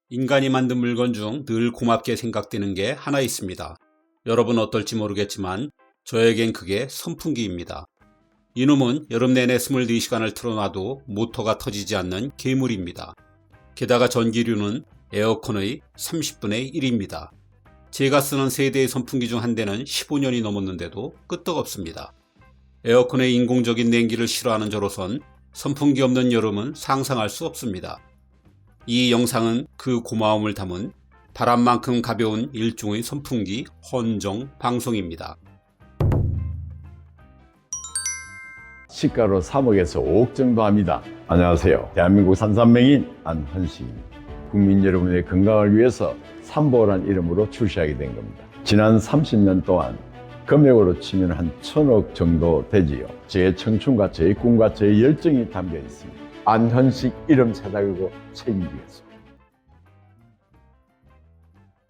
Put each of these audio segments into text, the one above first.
인간이 만든 물건 중 늘 고맙게 생각되는 게 하나 있습니다. 여러분 어떨지 모르겠지만 저에겐 그게 선풍기입니다. 이놈은 여름 내내 24시간을 틀어놔도 모터가 터지지 않는 괴물입니다. 게다가 전기료는 에어컨의 30분의 1입니다. 제가 쓰는 세대의 선풍기 중 한 대는 15년이 넘었는데도 끄떡없습니다. 에어컨의 인공적인 냉기를 싫어하는 저로선 선풍기 없는 여름은 상상할 수 없습니다. 이 영상은 그 고마움을 담은 바람만큼 가벼운 일종의 선풍기 헌정 방송입니다. 시가로 3억에서 5억 정도 합니다. 안녕하세요. 대한민국 산산명인 안헌식입니다. 국민 여러분의 건강을 위해서 삼보라는 이름으로 출시하게 된 겁니다. 지난 30년 동안 금액으로 치면 한 1,000억 정도 되지요. 제 청춘과 제 꿈과 제 열정이 담겨 있습니다. 안헌식 이름 새달고 책임지겠습니다.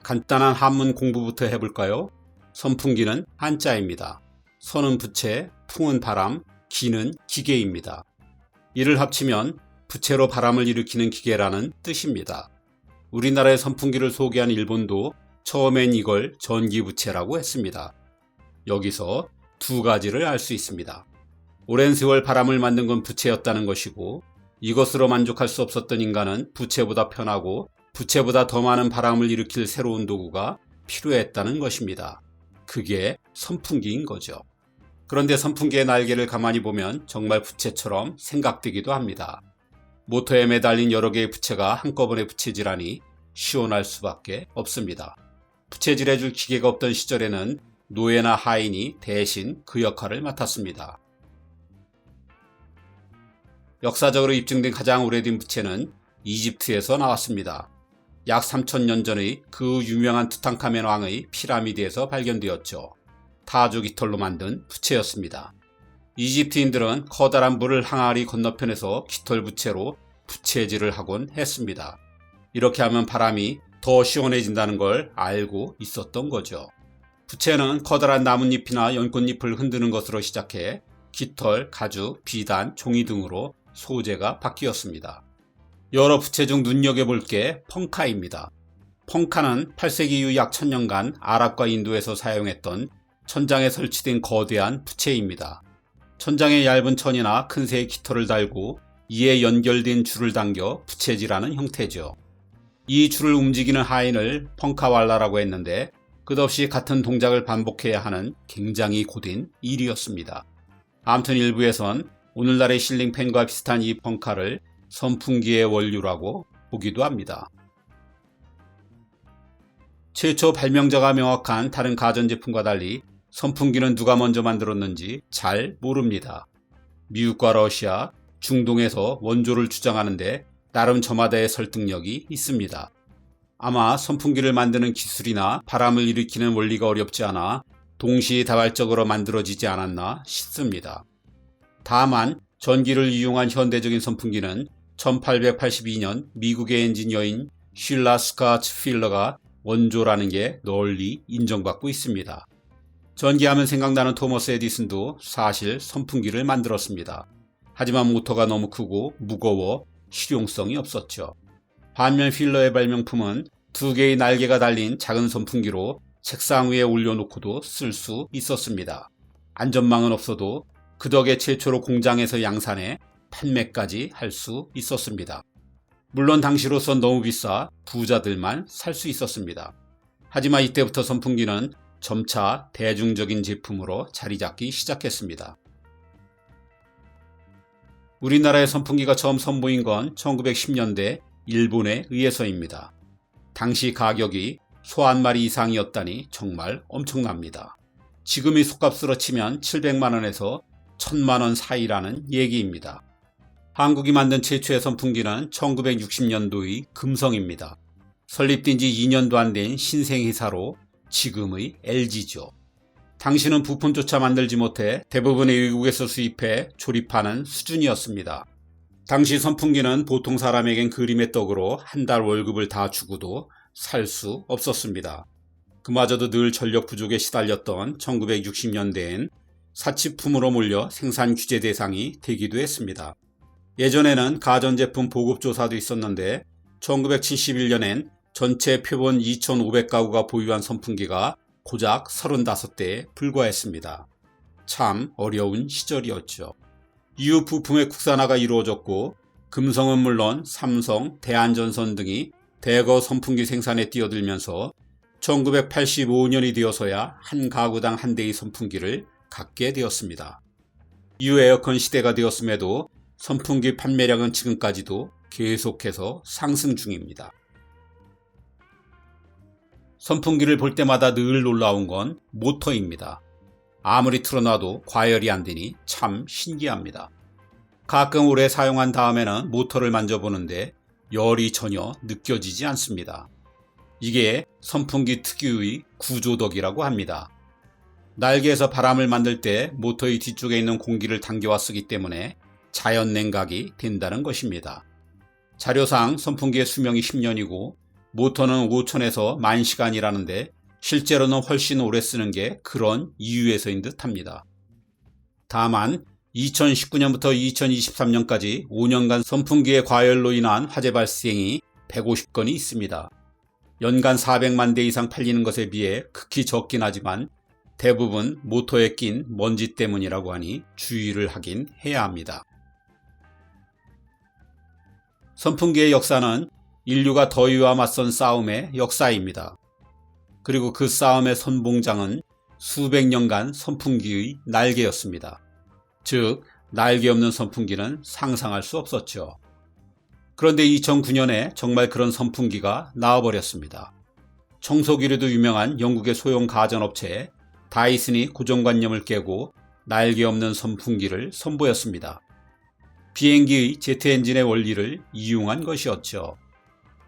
간단한 한문 공부부터 해볼까요? 선풍기는 한자입니다. 선은 부채, 풍은 바람, 기는 기계입니다. 이를 합치면 부채로 바람을 일으키는 기계라는 뜻입니다. 우리나라의 선풍기를 소개한 일본도 처음엔 이걸 전기부채라고 했습니다. 여기서 두 가지를 알 수 있습니다. 오랜 세월 바람을 만든 건 부채였다는 것이고, 이것으로 만족할 수 없었던 인간은 부채보다 편하고 부채보다 더 많은 바람을 일으킬 새로운 도구가 필요했다는 것입니다. 그게 선풍기인 거죠. 그런데 선풍기의 날개를 가만히 보면 정말 부채처럼 생각되기도 합니다. 모터에 매달린 여러 개의 부채가 한꺼번에 부채질하니 시원할 수밖에 없습니다. 부채질해줄 기계가 없던 시절에는 노예나 하인이 대신 그 역할을 맡았습니다. 역사적으로 입증된 가장 오래된 부채는 이집트에서 나왔습니다. 약 3000년 전의 그 유명한 투탕카멘 왕의 피라미드에서 발견되었죠. 타조 깃털로 만든 부채였습니다. 이집트인들은 커다란 물을 항아리 건너편에서 깃털 부채로 부채질을 하곤 했습니다. 이렇게 하면 바람이 더 시원해진다는 걸 알고 있었던 거죠. 부채는 커다란 나뭇잎이나 연꽃잎을 흔드는 것으로 시작해 깃털, 가죽, 비단, 종이 등으로 소재가 바뀌었습니다. 여러 부채 중 눈여겨볼 게 펑카입니다. 펑카는 8세기 이후 약 1000년간 아랍과 인도에서 사용했던 천장에 설치된 거대한 부채입니다. 천장에 얇은 천이나 큰 새의 깃털을 달고 이에 연결된 줄을 당겨 부채질하는 형태죠. 이 줄을 움직이는 하인을 펑카왈라라고 했는데 끝없이 같은 동작을 반복해야 하는 굉장히 고된 일이었습니다. 아무튼 일부에선 오늘날의 실링팬과 비슷한 이 펑카를 선풍기의 원류라고 보기도 합니다. 최초 발명자가 명확한 다른 가전제품과 달리 선풍기는 누가 먼저 만들었는지 잘 모릅니다. 미국과 러시아, 중동에서 원조를 주장하는데 나름 저마다의 설득력이 있습니다. 아마 선풍기를 만드는 기술이나 바람을 일으키는 원리가 어렵지 않아 동시다발적으로 만들어지지 않았나 싶습니다. 다만 전기를 이용한 현대적인 선풍기는 1882년 미국의 엔지니어인 쉴라 스카츠 필러가 원조라는 게 널리 인정받고 있습니다. 전기하면 생각나는 토머스 에디슨도 사실 선풍기를 만들었습니다. 하지만 모터가 너무 크고 무거워 실용성이 없었죠. 반면 필러의 발명품은 두 개의 날개가 달린 작은 선풍기로 책상 위에 올려놓고도 쓸 수 있었습니다. 안전망은 없어도 그 덕에 최초로 공장에서 양산해 판매까지 할 수 있었습니다. 물론 당시로선 너무 비싸 부자들만 살 수 있었습니다. 하지만 이때부터 선풍기는 점차 대중적인 제품으로 자리 잡기 시작했습니다. 우리나라의 선풍기가 처음 선보인 건 1910년대 일본에 의해서입니다. 당시 가격이 소 한 마리 이상이었다니 정말 엄청납니다. 지금의 솥값으로 치면 700만원에서 1000만원 사이라는 얘기입니다. 한국이 만든 최초의 선풍기는 1960년도의 금성입니다. 설립된 지 2년도 안 된 신생회사로 지금의 LG죠. 당시는 부품조차 만들지 못해 대부분의 외국에서 수입해 조립하는 수준이었습니다. 당시 선풍기는 보통 사람에겐 그림의 떡으로 한 달 월급을 다 주고도 살 수 없었습니다. 그마저도 늘 전력 부족에 시달렸던 1960년대엔 사치품으로 몰려 생산 규제 대상이 되기도 했습니다. 예전에는 가전제품 보급조사도 있었는데 1971년엔 전체 표본 2,500가구가 보유한 선풍기가 고작 35대에 불과했습니다. 참 어려운 시절이었죠. 이후 부품의 국산화가 이루어졌고 금성은 물론 삼성, 대한전선 등이 대거 선풍기 생산에 뛰어들면서 1985년이 되어서야 한 가구당 한 대의 선풍기를 갖게 되었습니다. 이후 에어컨 시대가 되었음에도 선풍기 판매량은 지금까지도 계속해서 상승 중입니다. 선풍기를 볼 때마다 늘 놀라운 건 모터입니다. 아무리 틀어놔도 과열이 안 되니 참 신기합니다. 가끔 오래 사용한 다음에는 모터를 만져보는데 열이 전혀 느껴지지 않습니다. 이게 선풍기 특유의 구조덕이라고 합니다. 날개에서 바람을 만들 때 모터의 뒤쪽에 있는 공기를 당겨와 쓰기 때문에 자연 냉각이 된다는 것입니다. 자료상 선풍기의 수명이 10년이고 모터는 5천에서 10,000시간이라는데 실제로는 훨씬 오래 쓰는 게 그런 이유에서인 듯합니다. 다만 2019년부터 2023년까지 5년간 선풍기의 과열로 인한 화재 발생이 150건이 있습니다. 연간 400만 대 이상 팔리는 것에 비해 극히 적긴 하지만 대부분 모터에 낀 먼지 때문이라고 하니 주의를 하긴 해야 합니다. 선풍기의 역사는 인류가 더위와 맞선 싸움의 역사입니다. 그리고 그 싸움의 선봉장은 수백 년간 선풍기의 날개였습니다. 즉, 날개 없는 선풍기는 상상할 수 없었죠. 그런데 2009년에 정말 그런 선풍기가 나와버렸습니다. 청소기로도 유명한 영국의 소형 가전업체 다이슨이 고정관념을 깨고 날개 없는 선풍기를 선보였습니다. 비행기의 제트 엔진의 원리를 이용한 것이었죠.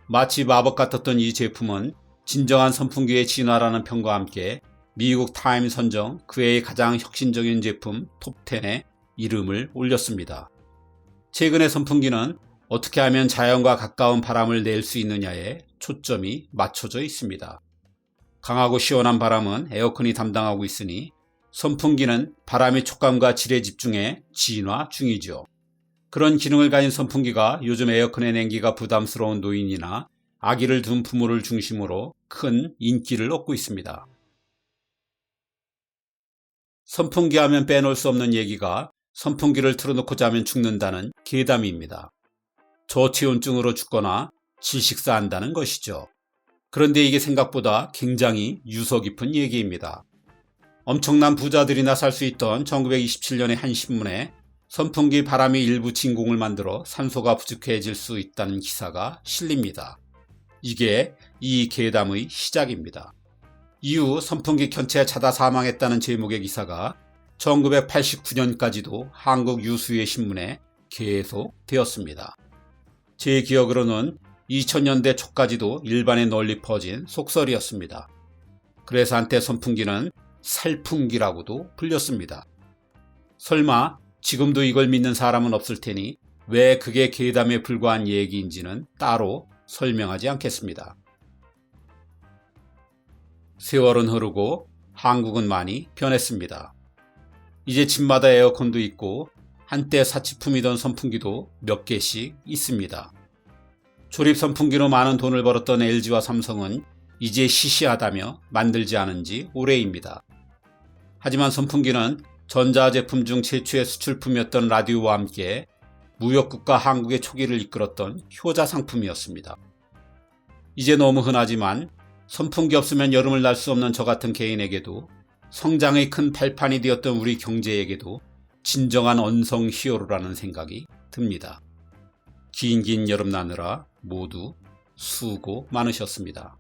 마치 마법 같았던 이 제품은 진정한 선풍기의 진화라는 평과 함께 미국 타임 선정 그해의 가장 혁신적인 제품 톱10에 이름을 올렸습니다. 최근의 선풍기는 어떻게 하면 자연과 가까운 바람을 낼 수 있느냐에 초점이 맞춰져 있습니다. 강하고 시원한 바람은 에어컨이 담당하고 있으니 선풍기는 바람의 촉감과 질에 집중해 진화 중이죠. 그런 기능을 가진 선풍기가 요즘 에어컨의 냉기가 부담스러운 노인이나 아기를 둔 부모를 중심으로 큰 인기를 얻고 있습니다. 선풍기 하면 빼놓을 수 없는 얘기가 선풍기를 틀어놓고 자면 죽는다는 괴담입니다. 저체온증으로 죽거나 질식사한다는 것이죠. 그런데 이게 생각보다 굉장히 유서 깊은 얘기입니다. 엄청난 부자들이나 살 수 있던 1927년의 한 신문에 선풍기 바람이 일부 진공을 만들어 산소가 부족해질 수 있다는 기사가 실립니다. 이게 이 괴담의 시작입니다. 이후 선풍기 켠채 자다 사망했다는 제목의 기사가 1989년까지도 한국 유수의 신문에 계속 되었습니다. 제 기억으로는 2000년대 초까지도 일반에 널리 퍼진 속설이었습니다. 그래서 한때 선풍기는 살풍기라고도 불렸습니다. 설마 지금도 이걸 믿는 사람은 없을 테니 왜 그게 괴담에 불과한 얘기인지는 따로 설명하지 않겠습니다. 세월은 흐르고 한국은 많이 변했습니다. 이제 집마다 에어컨도 있고 한때 사치품이던 선풍기도 몇 개씩 있습니다. 조립 선풍기로 많은 돈을 벌었던 LG와 삼성은 이제 시시하다며 만들지 않은 지 오래입니다. 하지만 선풍기는 전자제품 중 최초의 수출품이었던 라디오와 함께 무역국가 한국의 초기를 이끌었던 효자 상품이었습니다. 이제 너무 흔하지만 선풍기 없으면 여름을 날 수 없는 저 같은 개인에게도 성장의 큰 발판이 되었던 우리 경제에게도 진정한 언성 히어로라는 생각이 듭니다. 긴 여름 나느라 모두 수고 많으셨습니다.